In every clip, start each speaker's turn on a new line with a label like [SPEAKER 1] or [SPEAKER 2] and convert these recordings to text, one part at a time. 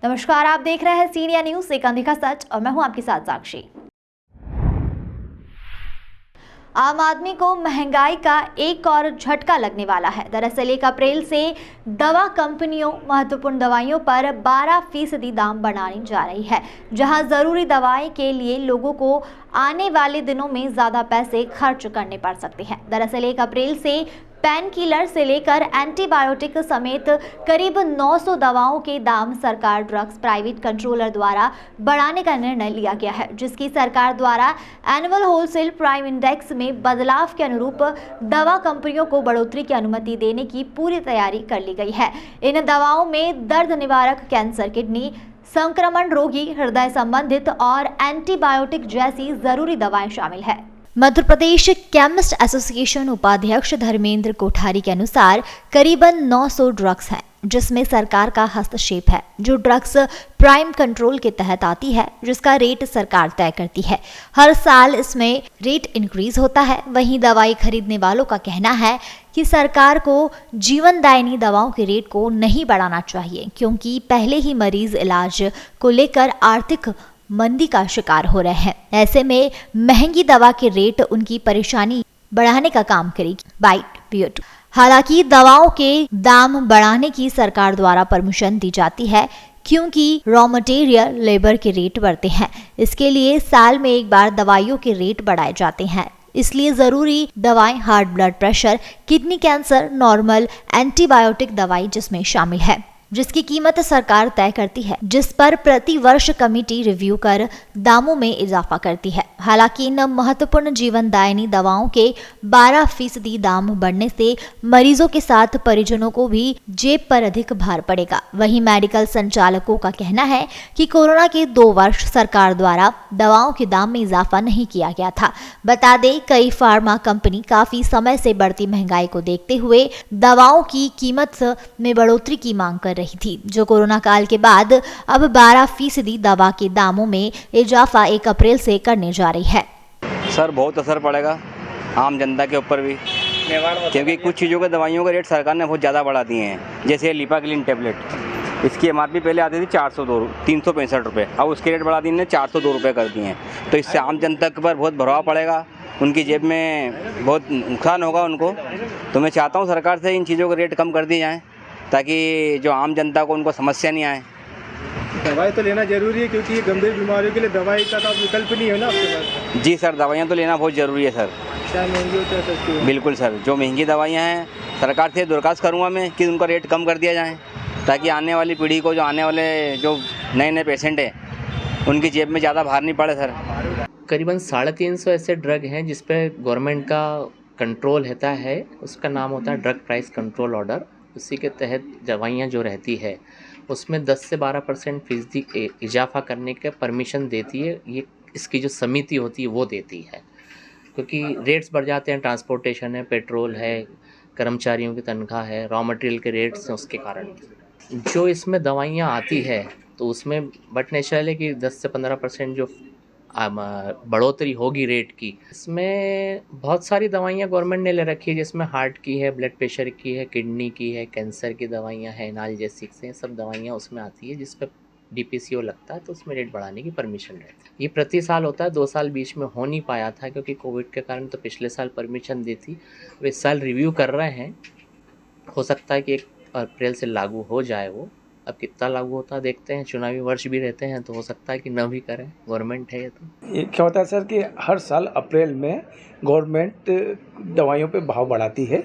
[SPEAKER 1] नमस्कार, आप देख रहे हैं सीनिया न्यूज, एक अनदेखा सच, और मैं हूं आपके साथ साक्षी। आम आदमी को महंगाई का एक और झटका लगने वाला है। दरअसल 1 अप्रैल से दवा कंपनियों महत्वपूर्ण दवाइयों पर 12% दाम बढ़ाने जा रही है, जहां जरूरी दवाएं के लिए लोगों को आने वाले दिनों में ज्यादा पैसे खर्च करने पड़ सकते हैं। दरअसल 1 अप्रैल से पेन किलर से लेकर एंटीबायोटिक समेत करीब 900 दवाओं के दाम सरकार ड्रग्स प्राइवेट कंट्रोलर द्वारा बढ़ाने का निर्णय लिया गया है, जिसकी सरकार द्वारा एनुअल होलसेल प्राइस इंडेक्स में बदलाव के अनुरूप दवा कंपनियों को बढ़ोतरी की अनुमति देने की पूरी तैयारी कर ली गई है। इन दवाओं में दर्द निवारक, कैंसर, किडनी संक्रमण रोगी, हृदय संबंधित और एंटीबायोटिक जैसी जरूरी दवाएं शामिल है। मध्य प्रदेश केमिस्ट एसोसिएशन उपाध्यक्ष धर्मेंद्र कोठारी के अनुसार करीबन 900 ड्रग्स हैं, जिसमें सरकार का हस्तक्षेप है। जो ड्रग्स प्राइम कंट्रोल के तहत आती है, जिसका रेट सरकार तय करती है। हर साल इसमें रेट इंक्रीज होता है। वहीं दवाई खरीदने वालों का कहना है कि सरकार को जीवनदायिनी दवाओं के रेट को नहीं बढ़ाना चाहिए, क्योंकि पहले ही मरीज इलाज को लेकर आर्थिक मंदी का शिकार हो रहे हैं। ऐसे में महंगी दवा के रेट उनकी परेशानी बढ़ाने का काम करेगी। बाइट ब्यूटी। हालांकि दवाओं के दाम बढ़ाने की सरकार द्वारा परमिशन दी जाती है, क्योंकि रॉ मटेरियल, लेबर के रेट बढ़ते हैं। इसके लिए साल में एक बार दवाइयों के रेट बढ़ाए जाते हैं। इसलिए जरूरी दवाएं, heart, blood pressure, kidney cancer, normal antibiotic दवाई जिसमें शामिल है, जिसकी कीमत सरकार तय करती है, जिस पर प्रति वर्ष कमेटी रिव्यू कर दामों में इजाफा करती है। हालांकि इन महत्वपूर्ण जीवनदायिनी दवाओं के 12% दाम बढ़ने से मरीजों के साथ परिजनों को भी जेब पर अधिक भार पड़ेगा। वहीं मेडिकल संचालकों का कहना है कि कोरोना के 2 वर्ष सरकार द्वारा दवाओं के दाम में इजाफा नहीं किया गया था। बता दें, कई फार्मा कंपनी काफी समय से बढ़ती महंगाई को देखते हुए दवाओं की कीमत में बढ़ोतरी की मांग कर रही थी, जो कोरोना काल के बाद अब 12% दवा के दामों में इजाफा 1 अप्रैल से करने जा रही है।
[SPEAKER 2] सर, बहुत असर पड़ेगा आम जनता के ऊपर भी, क्योंकि कुछ चीज़ों के दवाइयों के रेट सरकार ने बहुत ज़्यादा बढ़ा दिए हैं। जैसे लिपाक्लिन टेबलेट, इसकी एमआरपी पहले आती थी 365 रुपये, अब उसके रेट बढ़ा दिए 402 रुपये कर दिए हैं। तो इससे आम जनता के ऊपर बहुत प्रभाव पड़ेगा, उनकी जेब में बहुत नुकसान होगा उनको। तो मैं चाहता हूँ सरकार से इन चीज़ों के रेट कम कर दिए जाएँ, ताकि जो आम जनता को उनको समस्या नहीं आए।
[SPEAKER 3] दवाई तो लेना जरूरी है, क्योंकि ये गंभीर बीमारियों के लिए दवाई का तो विकल्प नहीं है ना आपके पास।
[SPEAKER 2] जी सर, दवाइयाँ तो लेना बहुत ज़रूरी है सर।
[SPEAKER 3] चाहे महंगी हो चाहे सस्ती हो।
[SPEAKER 2] बिल्कुल सर, जो महंगी दवाइयाँ हैं सरकार से दरख्वास्त करूँगा मैं कि उनका रेट कम कर दिया जाए, ताकि आने वाली पीढ़ी को, जो आने वाले जो नए पेशेंट हैं, उनकी जेब में ज़्यादा भार नहीं पड़े सर।
[SPEAKER 4] करीबन 350 ऐसे ड्रग हैं जिस पर गवर्नमेंट का कंट्रोल रहता है। उसका नाम होता है ड्रग प्राइस कंट्रोल ऑर्डर। उसी के तहत दवाइयाँ जो रहती है उसमें 10 से 12% फीसदी इजाफा करने का परमिशन देती है। ये इसकी जो समिति होती है वो देती है, क्योंकि रेट्स बढ़ जाते हैं। ट्रांसपोर्टेशन है, पेट्रोल है, कर्मचारियों की तनख्वाह है, रॉ मटेरियल के रेट्स हैं, उसके कारण जो इसमें दवाइयाँ आती है तो उसमें बट नेचुरल है कि 10 से 15% जो बढ़ोतरी होगी रेट की। इसमें बहुत सारी दवाइयाँ गवर्नमेंट ने ले रखी है, जिसमें हार्ट की है, ब्लड प्रेशर की है, किडनी की है, कैंसर की दवाइयाँ हैं, एनाल्जेसिक्स हैं, सब दवाइयाँ उसमें आती है। जिस पर डीपीसीओ लगता है तो उसमें रेट बढ़ाने की परमिशन रहती है। ये प्रति साल होता है, 2 साल बीच में हो नहीं पाया था क्योंकि कोविड के कारण। तो पिछले साल परमिशन दी थी, वे इस साल रिव्यू कर रहे हैं। हो सकता है कि 1 अप्रैल से लागू हो जाए वो। अब कितना लागू होता है देखते हैं, चुनावी वर्ष भी रहते हैं तो हो सकता है कि न भी करें, गवर्नमेंट है ये। तो
[SPEAKER 3] ये क्या होता है सर कि हर साल अप्रैल में गवर्नमेंट दवाइयों पे भाव बढ़ाती है,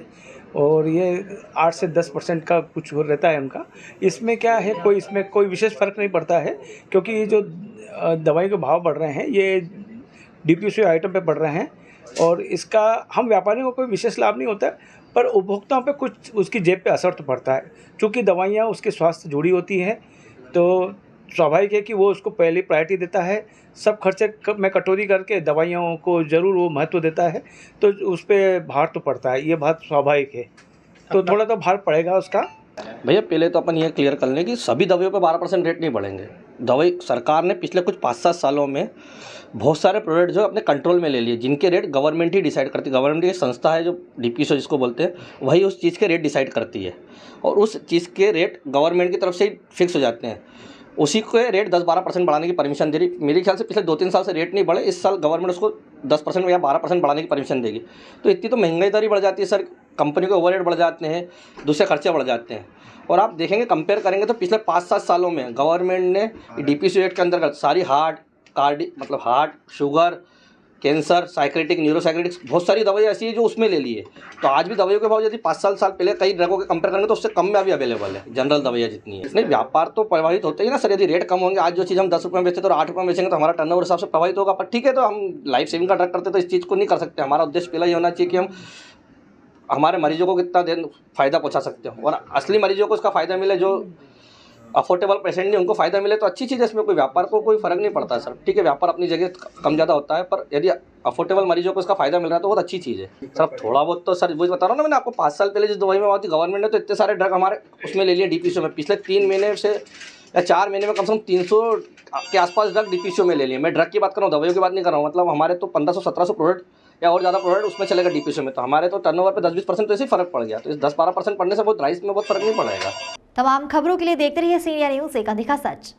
[SPEAKER 3] और ये 8 से 10% का कुछ हो रहता है उनका। इसमें क्या है, इसमें कोई विशेष फ़र्क नहीं पड़ता है, क्योंकि ये जो दवाई के भाव बढ़ रहे हैं ये डीपीसीओ आइटम पे बढ़ रहे हैं, और इसका हम व्यापारियों को कोई विशेष लाभ नहीं होता है, पर उपभोक्ताओं पे कुछ उसकी जेब पे असर तो पड़ता है। क्योंकि दवाइयाँ उसके स्वास्थ्य से जुड़ी होती हैं, तो स्वाभाविक है कि वो उसको पहली प्रायोरिटी देता है। सब खर्चे में कटौती करके दवाइयों को ज़रूर वो महत्व देता है, तो उस पर भार तो पड़ता है, ये बात स्वाभाविक है। तो थोड़ा तो भार पड़ेगा उसका।
[SPEAKER 5] भैया, पहले तो अपन ये क्लियर कर लें कि सभी दवाइयों पे 12% रेट नहीं बढ़ेंगे। दवाई सरकार ने पिछले कुछ 5-7 सालों में बहुत सारे प्रोडक्ट जो अपने कंट्रोल में ले लिए, जिनके रेट गवर्नमेंट ही डिसाइड करती है। गवर्नमेंट की संस्था है जो डीपीसीओ जिसको बोलते हैं, वही उस चीज़ के रेट डिसाइड करती है, और उस चीज़ के रेट गवर्नमेंट की तरफ से ही फिक्स हो जाते हैं। उसी को रेट 10-12% बढ़ाने की परमिशन दे रही। मेरे ख्याल से पिछले 2-3 साल से रेट नहीं बढ़े, इस साल गवर्नमेंट उसको 10% या 12% बढ़ाने की परमिशन देगी। तो इतनी तो महंगाई दर ही बढ़ जाती है सर, कंपनी के ओवरहेड बढ़ जाते हैं, दूसरे खर्चे बढ़ जाते हैं। और आप देखेंगे, कंपेयर करेंगे तो पिछले 5-7 सालों में गवर्नमेंट ने डीपीसी एक्ट के अंतर्गत सारी heart, sugar, cancer, psychiatric, neuropsychiatric बहुत सारी दवाइयाँ ऐसी है जो उसमें ले ली है। तो आज भी दवाइयों के भाव यदि 5 साल पहले कई ड्रगों के कंपेयर करेंगे तो उससे कम में अभी अवेलेबल है जनरल दवाइयाँ जितनी है। नहीं, व्यापार तो प्रभावित होते ही ना सर। यदि रेट कम होंगे, आज जो चीज़ हम 10 रुपये में बेचते तो 8 रुपये में बेचेंगे तो हमारा टर्नओवर हिसाब से प्रभावित होगा। पर ठीक है, तो हम लाइफ सेविंग का ड्रग करते तो इस चीज़ को नहीं कर सकते। हमारा उद्देश्य पहला ये होना चाहिए कि हम हमारे मरीजों को कितना देर फ़ायदा पहुँचा सकते हो और असली मरीजों को इसका फ़ायदा मिले, जो अफोर्डेबल पेशेंट नहीं उनको फ़ायदा मिले तो अच्छी चीज़ है। इसमें कोई व्यापार को कोई फ़र्क नहीं पड़ता सर। ठीक है, व्यापार अपनी जगह कम ज़्यादा होता है, पर यदि अफोर्डेबल मरीजों को इसका फ़ायदा मिल रहा है तो बहुत अच्छी चीज़ है सर। अब थोड़ा बहुत तो सर वही बता रहा हूँ ना मैंने आपको, 5 साल पहले जिस दवाई में आती गवर्नमेंट ने तो इतने सारे ड्रग हमारे उसमें ले लिए डीपीसीओ में। पिछले 3 महीने से या 4 महीने में कम से कम 300 के आसपास ड्रग डीपीसीओ में ले लिए। मैं ड्रग की बात कर रहा हूँ, दवाइयों की बात नहीं कर रहा हूँ। मतलब हमारे तो 1500-1700 प्रोडक्ट या और ज़्यादा प्रोडक्ट उसमें चलेगा डीपीसीओ में। तो हमारे तो टर्नओवर पे 10-20% तो ऐसे ही फ़र्क पड़ गया। तो इस 10-12% पड़ने से बहुत राइस में बहुत फ़र्क नहीं पड़ेगा।
[SPEAKER 1] तमाम खबरों के लिए देखते रहिए सीनियर न्यूज़, एक अंधिका सच।